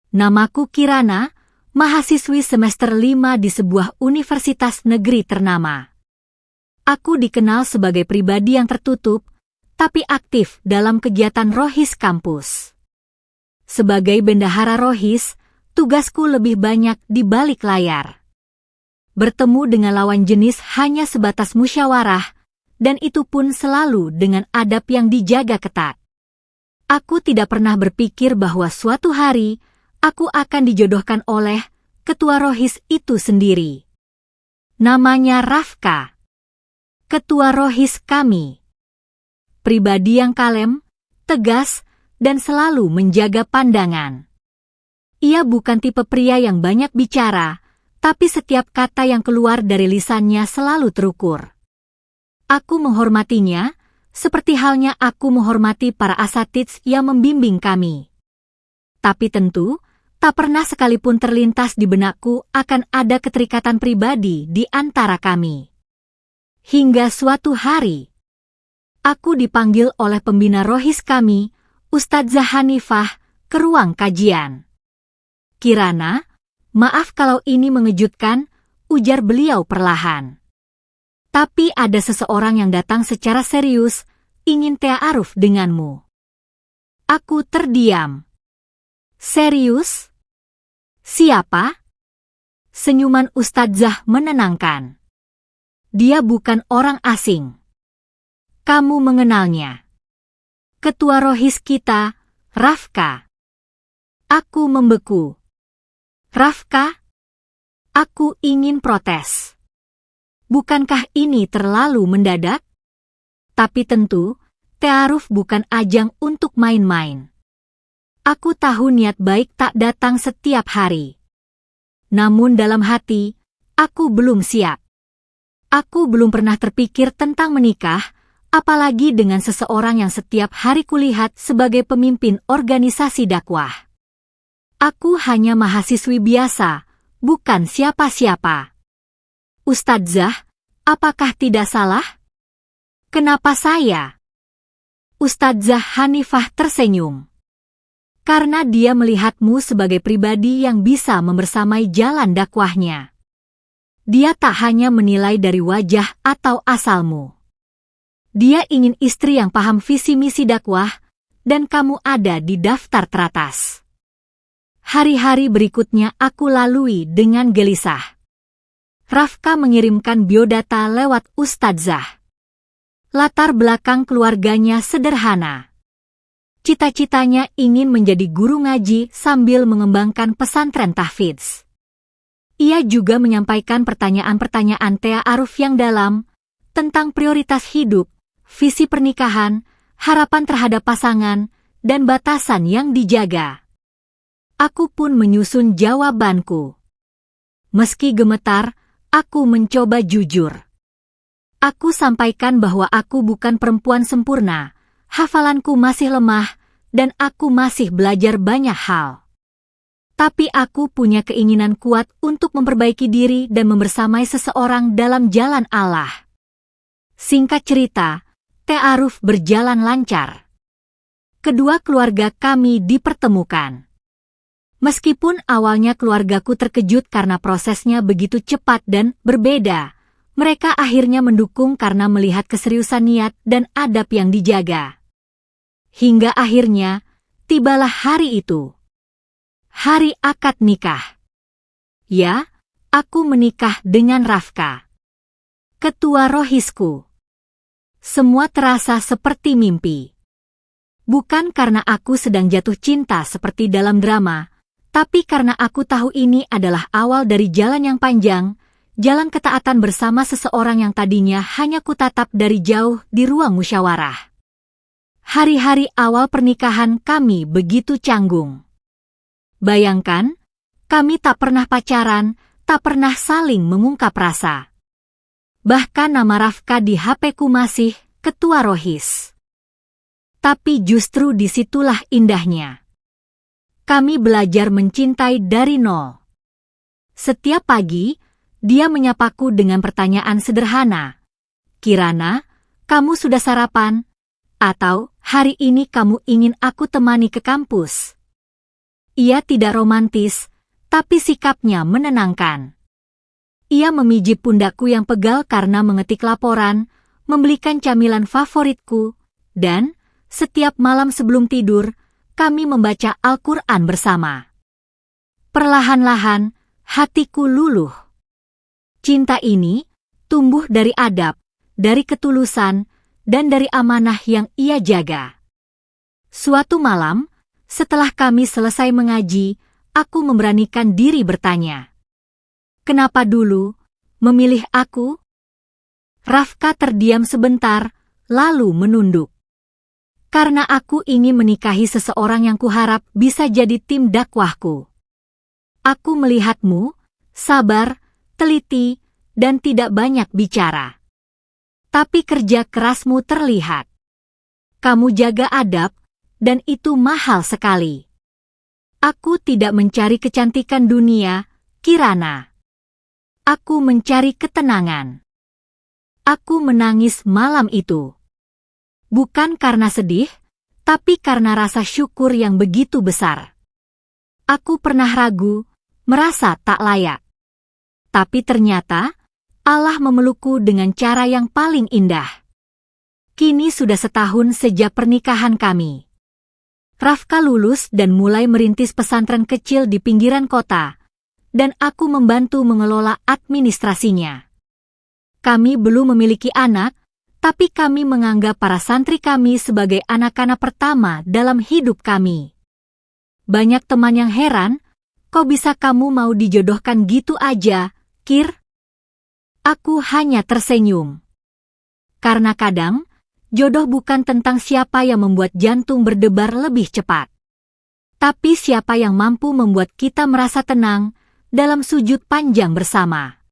Namaku Kirana, mahasiswi semester 5 di sebuah universitas negeri ternama. Aku dikenal sebagai pribadi yang tertutup, tapi aktif dalam kegiatan Rohis kampus. Sebagai bendahara Rohis, tugasku lebih banyak di balik layar. Bertemu dengan lawan jenis hanya sebatas musyawarah, dan itu pun selalu dengan adab yang dijaga ketat. Aku tidak pernah berpikir bahwa suatu hari, aku akan dijodohkan oleh ketua Rohis itu sendiri. Namanya Rafka. Ketua Rohis kami. Pribadi yang kalem, tegas, dan selalu menjaga pandangan. Ia bukan tipe pria yang banyak bicara, tapi setiap kata yang keluar dari lisannya selalu terukur. Aku menghormatinya, seperti halnya aku menghormati para asatids yang membimbing kami. Tapi tentu, tak pernah sekalipun terlintas di benakku akan ada keterikatan pribadi di antara kami. Hingga suatu hari, aku dipanggil oleh pembina Rohis kami, Ustadzah Hanifah, ke ruang kajian. Kirana, maaf kalau ini mengejutkan, ujar beliau perlahan. Tapi ada seseorang yang datang secara serius, ingin ta'aruf denganmu. Aku terdiam. Serius? Siapa? Senyuman Ustadzah menenangkan. Dia bukan orang asing. Kamu mengenalnya. Ketua Rohis kita, Rafka. Aku membeku. Rafka? Aku ingin protes. Bukankah ini terlalu mendadak? Tapi tentu, ta'aruf bukan ajang untuk main-main. Aku tahu niat baik tak datang setiap hari. Namun dalam hati, aku belum siap. Aku belum pernah terpikir tentang menikah, apalagi dengan seseorang yang setiap hari kulihat sebagai pemimpin organisasi dakwah. Aku hanya mahasiswi biasa, bukan siapa-siapa. Ustadzah, apakah tidak salah? Kenapa saya? Ustadzah Hanifah tersenyum. Karena dia melihatmu sebagai pribadi yang bisa membersamai jalan dakwahnya. Dia tak hanya menilai dari wajah atau asalmu. Dia ingin istri yang paham visi misi dakwah, dan kamu ada di daftar teratas. Hari-hari berikutnya aku lalui dengan gelisah. Rafka mengirimkan biodata lewat Ustadzah. Latar belakang keluarganya sederhana. Cita-citanya ingin menjadi guru ngaji sambil mengembangkan pesantren tahfidz. Ia juga menyampaikan pertanyaan-pertanyaan ta'aruf yang dalam tentang prioritas hidup, visi pernikahan, harapan terhadap pasangan, dan batasan yang dijaga. Aku pun menyusun jawabanku. Meski gemetar, aku mencoba jujur. Aku sampaikan bahwa aku bukan perempuan sempurna, hafalanku masih lemah, dan aku masih belajar banyak hal. Tapi aku punya keinginan kuat untuk memperbaiki diri dan membersamai seseorang dalam jalan Allah. Singkat cerita, ta'aruf berjalan lancar. Kedua keluarga kami dipertemukan. Meskipun awalnya keluargaku terkejut karena prosesnya begitu cepat dan berbeda, mereka akhirnya mendukung karena melihat keseriusan niat dan adab yang dijaga. Hingga akhirnya, tibalah hari itu. Hari akad nikah. Ya, aku menikah dengan Rafka. Ketua Rohisku. Semua terasa seperti mimpi. Bukan karena aku sedang jatuh cinta seperti dalam drama, tapi karena aku tahu ini adalah awal dari jalan yang panjang, jalan ketaatan bersama seseorang yang tadinya hanya kutatap dari jauh di ruang musyawarah. Hari-hari awal pernikahan kami begitu canggung. Bayangkan, kami tak pernah pacaran, tak pernah saling mengungkap rasa. Bahkan nama Rafka di HP-ku masih Ketua Rohis. Tapi justru disitulah indahnya. Kami belajar mencintai dari nol. Setiap pagi, dia menyapaku dengan pertanyaan sederhana. Kirana, kamu sudah sarapan? Atau, hari ini kamu ingin aku temani ke kampus? Ia tidak romantis, tapi sikapnya menenangkan. Ia memijit pundakku yang pegal karena mengetik laporan, membelikan camilan favoritku, dan setiap malam sebelum tidur, kami membaca Al-Quran bersama. Perlahan-lahan, hatiku luluh. Cinta ini tumbuh dari adab, dari ketulusan, dan dari amanah yang ia jaga. Suatu malam, setelah kami selesai mengaji, aku memberanikan diri bertanya, "Kenapa dulu memilih aku?" Rafka terdiam sebentar, lalu menunduk. "Karena aku ingin menikahi seseorang yang kuharap bisa jadi tim dakwahku. Aku melihatmu, sabar, teliti, dan tidak banyak bicara. Tapi kerja kerasmu terlihat. Kamu jaga adab, dan itu mahal sekali. Aku tidak mencari kecantikan dunia, Kirana. Aku mencari ketenangan." Aku menangis malam itu. Bukan karena sedih, tapi karena rasa syukur yang begitu besar. Aku pernah ragu, merasa tak layak. Tapi ternyata, Allah memelukku dengan cara yang paling indah. Kini sudah setahun sejak pernikahan kami. Rafka lulus dan mulai merintis pesantren kecil di pinggiran kota, dan aku membantu mengelola administrasinya. Kami belum memiliki anak, tapi kami menganggap para santri kami sebagai anak-anak pertama dalam hidup kami. Banyak teman yang heran, kok bisa kamu mau dijodohkan gitu aja, Kir? Aku hanya tersenyum. Karena kadang, jodoh bukan tentang siapa yang membuat jantung berdebar lebih cepat, tapi siapa yang mampu membuat kita merasa tenang dalam sujud panjang bersama.